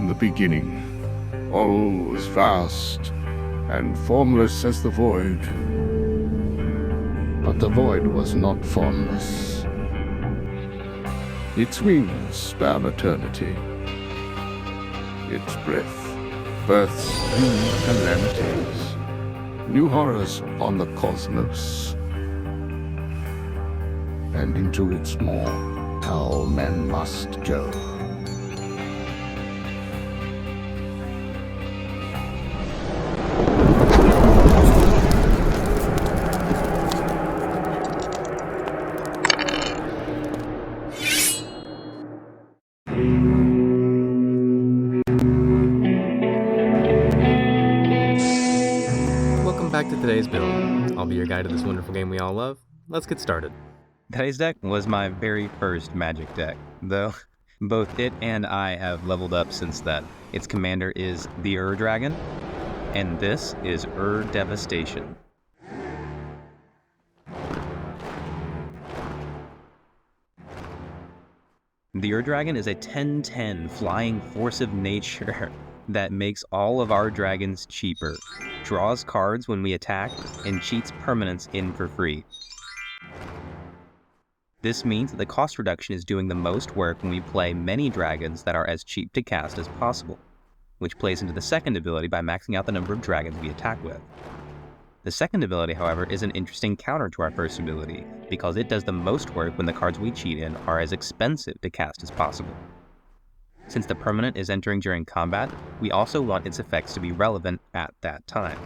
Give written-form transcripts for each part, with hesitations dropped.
in the beginning. All was vast and formless as the void. But the void was not formless. Its wings span eternity. Its breath births new calamities, new horrors on the cosmos. And into its maw, all men must go. Welcome back to today's build. I'll be your guide to this wonderful game we all love. Let's get started. Today's deck was my very first Magic deck, though both it and I have leveled up since then. Its commander is the Ur-Dragon, and this is Ur-Devastation. The Ur-Dragon is a 10/10 flying force of nature that makes all of our dragons cheaper, draws cards when we attack, and cheats permanents in for free. This means that the cost reduction is doing the most work when we play many dragons that are as cheap to cast as possible, which plays into the second ability by maxing out the number of dragons we attack with. The second ability, however, is an interesting counter to our first ability, because it does the most work when the cards we cheat in are as expensive to cast as possible. Since the permanent is entering during combat, we also want its effects to be relevant at that time.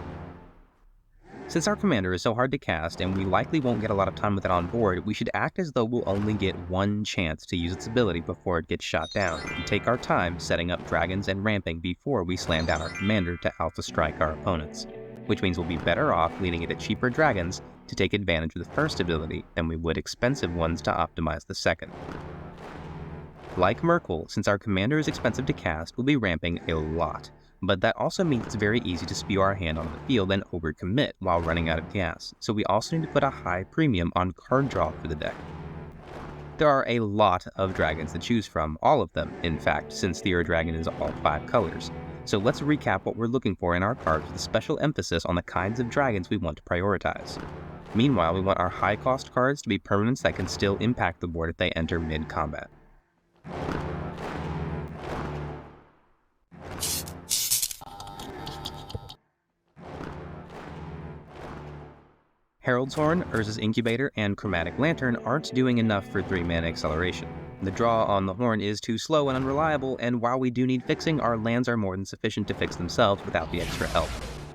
Since our commander is so hard to cast and we likely won't get a lot of time with it on board, we should act as though we'll only get one chance to use its ability before it gets shot down, and take our time setting up dragons and ramping before we slam down our commander to alpha strike our opponents, which means we'll be better off leading it at cheaper dragons to take advantage of the first ability than we would expensive ones to optimize the second. Like Merkle, since our commander is expensive to cast, we'll be ramping a lot, but that also means it's very easy to spew our hand onto the field and overcommit while running out of gas, so we also need to put a high premium on card draw for the deck. There are a lot of dragons to choose from, all of them, in fact, since the Ur-Dragon is all 5 colors. So let's recap what we're looking for in our cards with a special emphasis on the kinds of dragons we want to prioritize. Meanwhile, we want our high-cost cards to be permanents that can still impact the board if they enter mid-combat. Herald's Horn, Urza's Incubator, and Chromatic Lantern aren't doing enough for 3-mana acceleration. The draw on the Horn is too slow and unreliable, and while we do need fixing, our lands are more than sufficient to fix themselves without the extra help.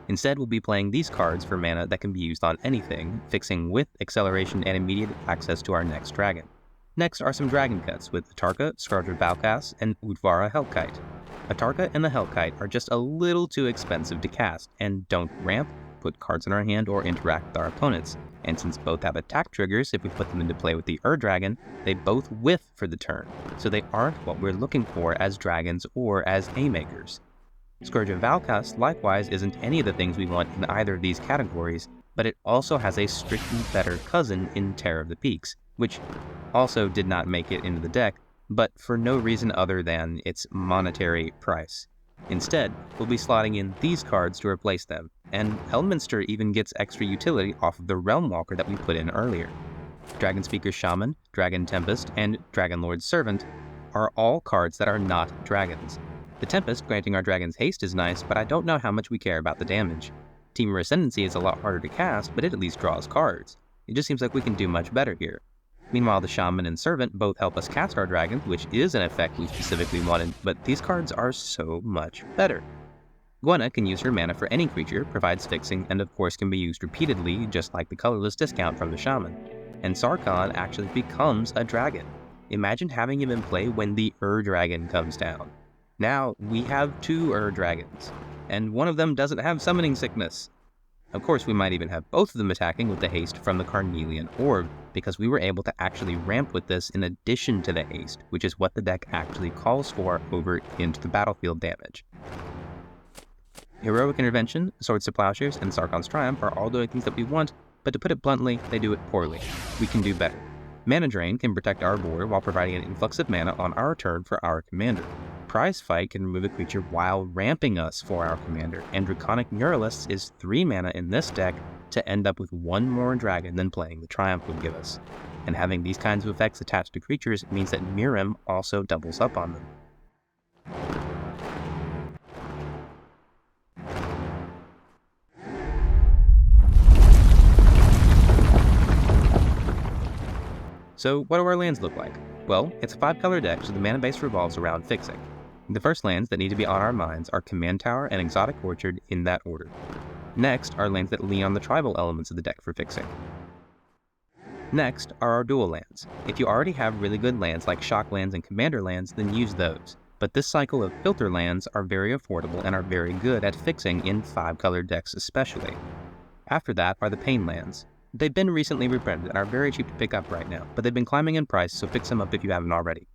Instead, we'll be playing these cards for mana that can be used on anything, fixing with acceleration and immediate access to our next dragon. Next are some dragon cuts with Atarka, Scourge of Valkas, and Utvara Hellkite. Atarka and the Hellkite are just a little too expensive to cast, and don't ramp, put cards in our hand, or interact with our opponents. And since both have attack triggers, if we put them into play with the Ur-Dragon, they both whiff for the turn, so they aren't what we're looking for as dragons or as A-makers. Scourge of Valkas, likewise, isn't any of the things we want in either of these categories, but it also has a strictly better cousin in Terror of the Peaks, which also did not make it into the deck, but for no reason other than its monetary price. Instead, we'll be slotting in these cards to replace them, and Elminster even gets extra utility off of the Realm Walker that we put in earlier. Dragon Speaker Shaman, Dragon Tempest, and Dragon Lord's Servant are all cards that are not dragons. The Tempest granting our dragons haste is nice, but I don't know how much we care about the damage. Temur Ascendancy is a lot harder to cast, but it at least draws cards. It just seems like we can do much better here. Meanwhile, the Shaman and Servant both help us cast our dragons, which is an effect we specifically wanted, but these cards are so much better. Gwenna can use her mana for any creature, provides fixing, and of course can be used repeatedly, just like the colorless discount from the Shaman. And Sarkhan actually becomes a dragon. Imagine having him in play when the Ur-Dragon comes down. Now, we have 2 Ur-Dragons, and one of them doesn't have summoning sickness. Of course, we might even have both of them attacking with the haste from the Carnelian Orb, because we were able to actually ramp with this in addition to the haste, which is what the deck actually calls for over into the battlefield damage. Heroic Intervention, Swords to Plowshares, and Sarkhan's Triumph are all doing things that we want, but to put it bluntly, they do it poorly. We can do better. Mana Drain can protect our board while providing an influx of mana on our turn for our commander. Prize Fight can remove a creature while ramping us for our commander, and Draconic Muralists is 3 mana in this deck to end up with 1 more dragon than playing the Triumph would give us. And having these kinds of effects attached to creatures means that Mirim also doubles up on them. So what do our lands look like? Well, it's a 5-color deck, so the mana base revolves around fixing. The first lands that need to be on our minds are Command Tower and Exotic Orchard in that order. Next are lands that lean on the tribal elements of the deck for fixing. Next are our dual lands. If you already have really good lands like Shock lands and Commander lands, then use those. But this cycle of filter lands are very affordable and are very good at fixing in 5-color decks especially. After that are the Pain lands. They've been recently reprinted and are very cheap to pick up right now, but they've been climbing in price, so fix them up if you haven't already.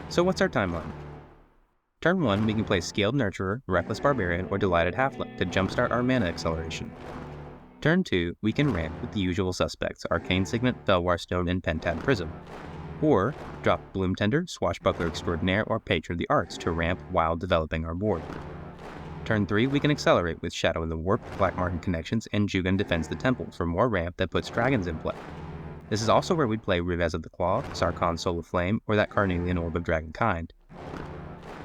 So what's our timeline? Turn 1, we can play Scaled Nurturer, Reckless Barbarian, or Delighted Halfling to jumpstart our mana acceleration. Turn 2, we can ramp with the usual suspects, Arcane Signet, Felwar Stone, and Pentad Prism. Or drop Bloom Tender, Swashbuckler Extraordinaire, or Patron of the Arts to ramp while developing our board. Turn 3, we can accelerate with Shadow in the Warp, Black Market Connections, and Jugan Defends the Temple for more ramp that puts dragons in play. This is also where we'd play Rivez of the Claw, Sarkhan Soul of Flame, or that Carnelian Orb of Dragonkind.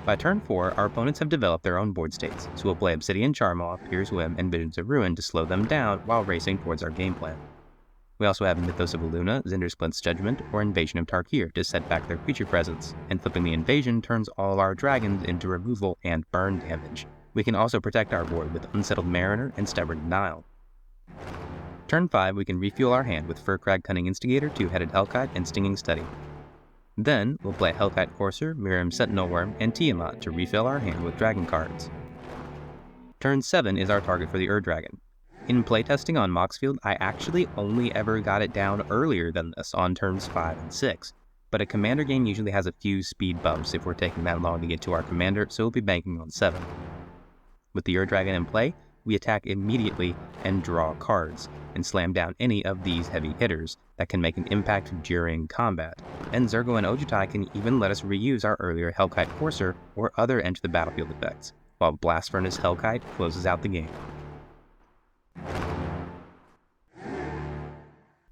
By turn 4, our opponents have developed their own board states, so we'll play Obsidian Charmaw, Pier's Whim, and Visions of Ruin to slow them down while racing towards our game plan. We also have Mythos of Illuna, Zindersplint's Judgment, or Invasion of Tarkir to set back their creature presence, and flipping the invasion turns all our dragons into removal and burn damage. We can also protect our board with Unsettled Mariner and Stubborn Denial. Turn 5, we can refuel our hand with Furcrag Cunning Instigator, Two-Headed Hellkite, and Stinging Study. Then, we'll play Hellkite Courser, Mirim Sentinel Worm, and Tiamat to refill our hand with dragon cards. Turn 7 is our target for the Ur-Dragon. In playtesting on Moxfield, I actually only ever got it down earlier than this on turns 5 and 6, but a commander game usually has a few speed bumps if we're taking that long to get to our commander, so we'll be banking on 7. With the Ur-Dragon in play, we attack immediately and draw cards, and slam down any of these heavy hitters that can make an impact during combat, and Zergo and Ojutai can even let us reuse our earlier Hellkite Courser or other Enter the Battlefield effects, while Blast Furnace Hellkite closes out the game.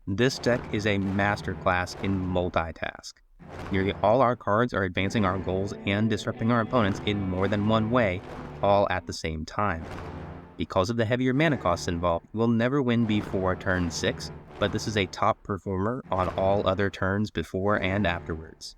This deck is a masterclass in multitask. Nearly all our cards are advancing our goals and disrupting our opponents in more than one way, all at the same time. Because of the heavier mana costs involved, we'll never win before turn 6, but this is a top performer on all other turns before and afterwards.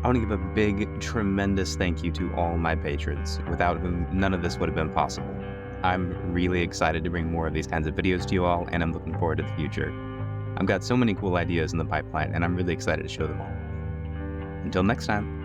I want to give a big, tremendous thank you to all my patrons, without whom none of this would have been possible. I'm really excited to bring more of these kinds of videos to you all, and I'm looking forward to the future. I've got so many cool ideas in the pipeline, and I'm really excited to show them all. Until next time.